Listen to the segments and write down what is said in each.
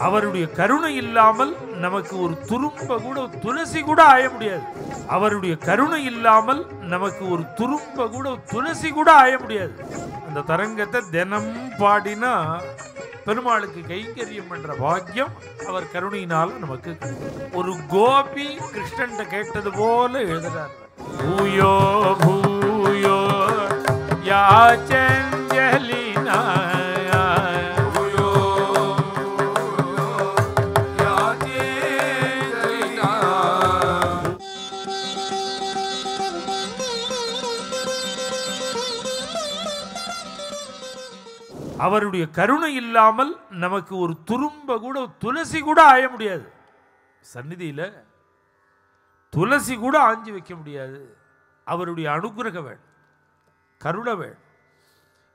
அவருடைய கருணை இல்லாமல் நமக்கு ஒரு துரும்ப கூட துளசி கூட ஆய முடியாது. அவருடைய கருணை இல்லாமல் நமக்கு ஒரு துரும்ப கூட துளசி கூட ஆய முடியாது. அந்த தரங்கத்தை தினம் பாடினா பெருமாளுக்கு கைங்கரியம் என்ற பாக்கியம் அவர் கருணையினால் நமக்கு. ஒரு கோபி கிருஷ்ணன் கேட்டது போல எழுதுறார். பூயோ பூயோ யாச்சஞ்சலினா அவருடைய கருணை இல்லாமல் நமக்கு ஒரு துரும்ப கூட துளசி கூட ஆய முடியாது. சந்நிதியில துளசி கூட ஆஞ்சி வைக்க முடியாது. அவருடைய அனுகிரகம் வேணும், கருணை வேணும்.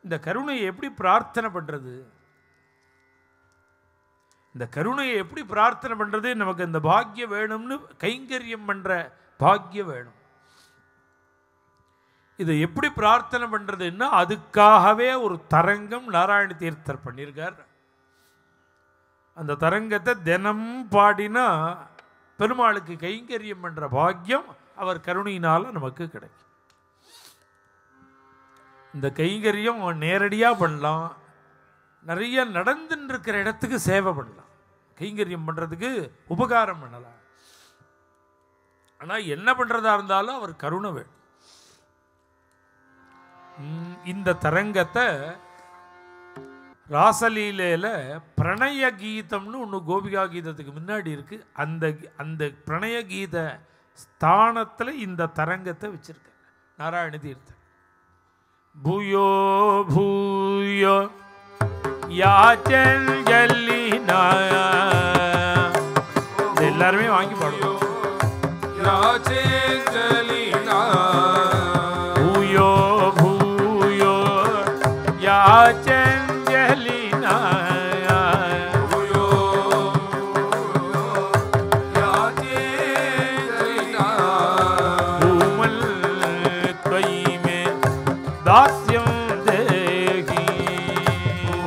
இந்த கருணையை எப்படி பிரார்த்தனை பண்றது? இந்த கருணையை எப்படி பிரார்த்தனை பண்றது? நமக்கு இந்த பாக்கியம் வேணும்னு கைங்கரியம் பண்ற பாக்கியம் வேணும். இதை எப்படி பிரார்த்தனை பண்றதுன்னா அதுக்காகவே ஒரு தரங்கம் நாராயண தீர்த்தர் பண்ணியிருக்கார். அந்த தரங்கத்தை தினம் பாடினா பெருமாளுக்கு கைங்கரியம் என்ற பாக்கியம் அவர் கருணையினால நமக்கு கிடைக்கும். இந்த கைங்கரியம் நேரடியாக பண்ணலாம், நிறைய நடந்துட்டு இருக்கிற இடத்துக்கு சேவை பண்ணலாம், கைங்கரியம் பண்றதுக்கு உபகாரம் பண்ணலாம். ஆனால் என்ன பண்றதா இருந்தாலும் அவர் கருணை வேணும். இந்த தரங்கத்தை ராசலீலையில பிரணய கீதம்னு ஒன்று கோபிகா கீதத்துக்கு முன்னாடி இருக்கு. அந்த பிரணய கீத ஸ்தானத்தில் இந்த தரங்கத்தை வச்சிருக்க நாராயண தீர்த்தர். பூயோ பூயோ யாச்சஞ்சலினா எல்லாருமே வாங்கி பாடுவோம். பூயோ பூயோ யாச்சஞ்சலினா பூமல் त्वयि में दास्यं देहि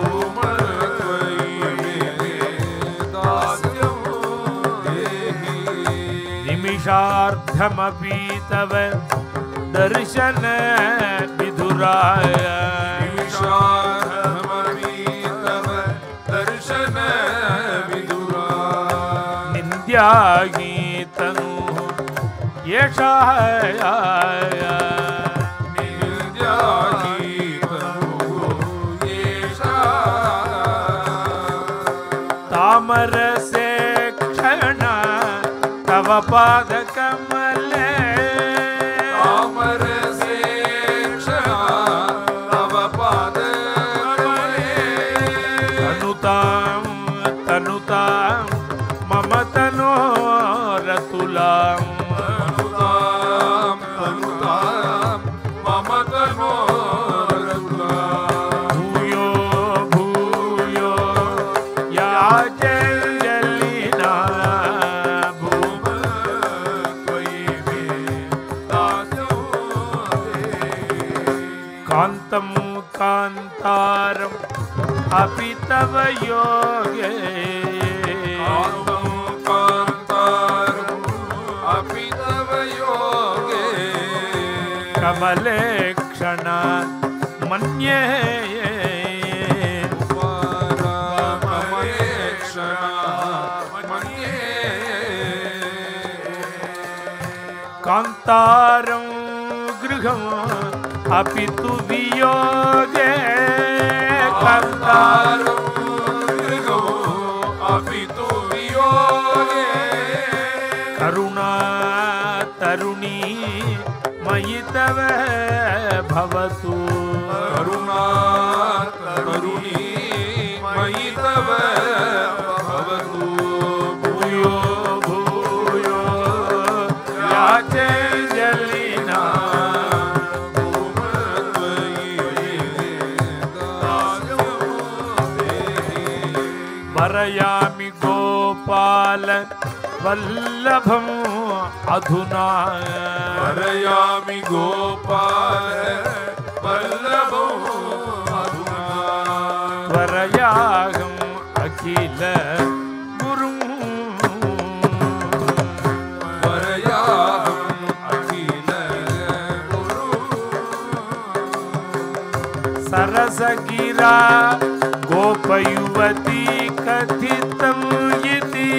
பூமல் त्वयि में दास्यं देहि निमिषार्धमपि तव दर्शन विधुराय दर्शन विधुराय निंद्यागी तनु येषाय निंद्यागी तनु येषाय तामर से क्षण तव पाद कमले तामर से क्षण तव पाद कमले तनुतां तनुतां मम तनोरतुलां तनुतां तनुतां मम तनोरतुलां भूयो भूयो याचञ्जलिना कांतं कांतारं अपि तव योगे कांतं कांतारं अपि तव योगे कमले क्षणा मन्ये कमले क्षणा मन्ये कांतारं गृहम् अपि तु वियोगे कांतारं गृहम् अपि तु वियोगे करुणा तरुणी मयि तव भवतु करुणा तरुणी मयि तव भवतु भूयो भूयो याचञ्जलिना वरयामि गोपाल वल्लभं अधुना वरयामि गोपाल वल्लभं अधुना वरयागं अखिल सरसगिरा गोपयुवती कथितं इति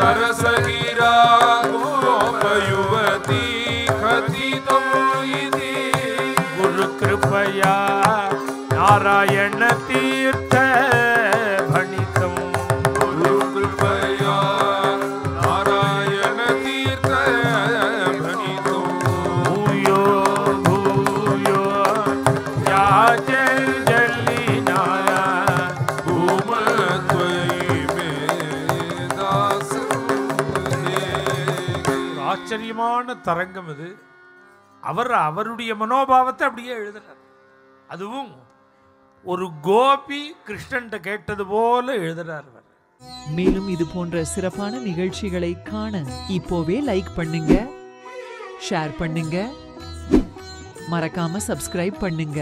सरसगिरा गोपयुवती कथितं इति गुरुकृपया नारायण तीर्थ भणितं गुरुकृपया नारायण तीर्थ भणितं भूयो भूयो याजलीनाय भूमत्वयि मे दासं ஆச்சரியமான தரங்கம் இது. அவருடைய மனோபாவத்தை அப்படியே எழுதுறார். அதுவும் ஒரு கோபி கிருஷ்ணன் கேட்டது போல எழுதுறார். மேலும் இது போன்ற சிறப்பான நிகழ்ச்சிகளை காண இப்போவே லைக் பண்ணுங்க, ஷேர் பண்ணுங்க, மறக்காம சப்ஸ்கிரைப் பண்ணுங்க.